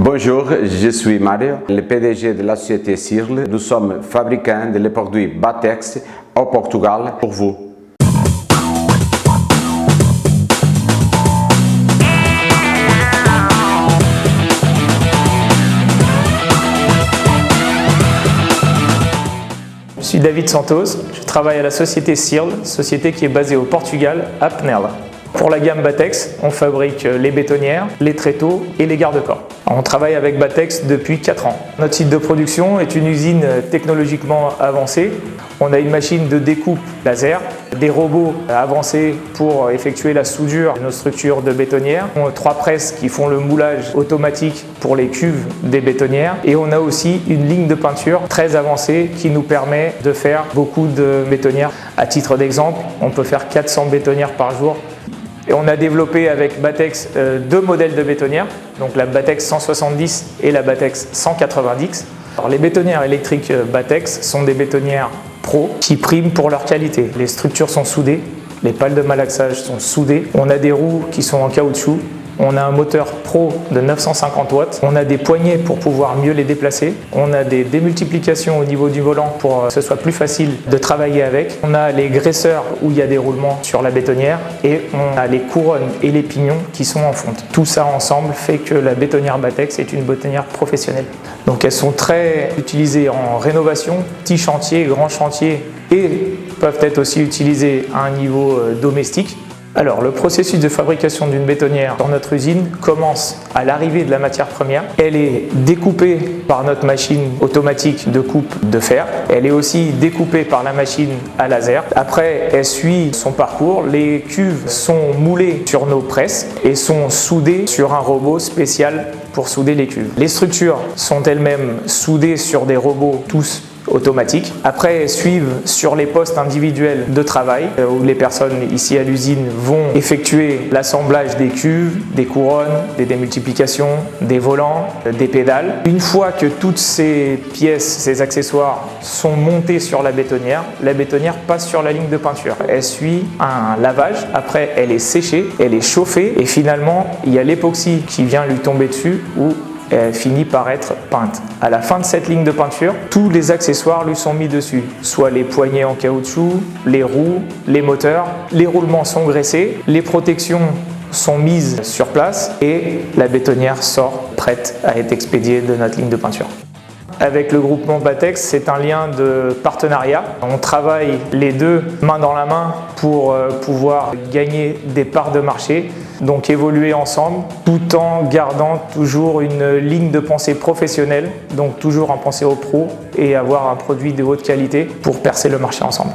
Bonjour, je suis Mario, le PDG de la société Sirle. Nous sommes fabricants de les produits Batex au Portugal pour vous. Je suis David Santos, je travaille à la société Sirle, société qui est basée au Portugal, à Penel. Pour la gamme Batex, on fabrique les bétonnières, les tréteaux et les garde-corps. On travaille avec Batex depuis 4 ans. Notre site de production est une usine technologiquement avancée. On a une machine de découpe laser, des robots avancés pour effectuer la soudure de nos structures de bétonnières. On a 3 presses qui font le moulage automatique pour les cuves des bétonnières. Et on a aussi une ligne de peinture très avancée qui nous permet de faire beaucoup de bétonnières. À titre d'exemple, on peut faire 400 bétonnières par jour. Et on a développé avec Batex 2 modèles de bétonnières, donc la Batex 170 et la Batex 190. Alors, les bétonnières électriques Batex sont des bétonnières pro qui priment pour leur qualité. Les structures sont soudées, les pales de malaxage sont soudées, on a des roues qui sont en caoutchouc, on a un moteur pro de 950 watts, on a des poignées pour pouvoir mieux les déplacer, on a des démultiplications au niveau du volant pour que ce soit plus facile de travailler avec, on a les graisseurs où il y a des roulements sur la bétonnière et on a les couronnes et les pignons qui sont en fonte. Tout ça ensemble fait que la bétonnière Batex est une bétonnière professionnelle. Donc elles sont très utilisées en rénovation, petits chantiers, grands chantiers et peuvent être aussi utilisées à un niveau domestique. Alors, le processus de fabrication d'une bétonnière dans notre usine commence à l'arrivée de la matière première. Elle est découpée par notre machine automatique de coupe de fer. Elle est aussi découpée par la machine à laser. Après, elle suit son parcours. Les cuves sont moulées sur nos presses et sont soudées sur un robot spécial pour souder les cuves. Les structures sont elles-mêmes soudées sur des robots tous automatiques. Après, elles suivent sur les postes individuels de travail où les personnes ici à l'usine vont effectuer l'assemblage des cuves, des couronnes, des démultiplications, des volants, des pédales. Une fois que toutes ces pièces, ces accessoires sont montés sur la bétonnière passe sur la ligne de peinture. Elle suit un lavage, après elle est séchée, elle est chauffée et finalement il y a l'époxy qui vient lui tomber dessus où elle finit par être peinte. À la fin de cette ligne de peinture, tous les accessoires lui sont mis dessus, soit les poignées en caoutchouc, les roues, les moteurs, les roulements sont graissés, les protections sont mises sur place et la bétonnière sort prête à être expédiée de notre ligne de peinture. Avec le groupement Batex, c'est un lien de partenariat. On travaille les deux main dans la main pour pouvoir gagner des parts de marché, donc évoluer ensemble tout en gardant toujours une ligne de pensée professionnelle, donc toujours en penser aux pros et avoir un produit de haute qualité pour percer le marché ensemble.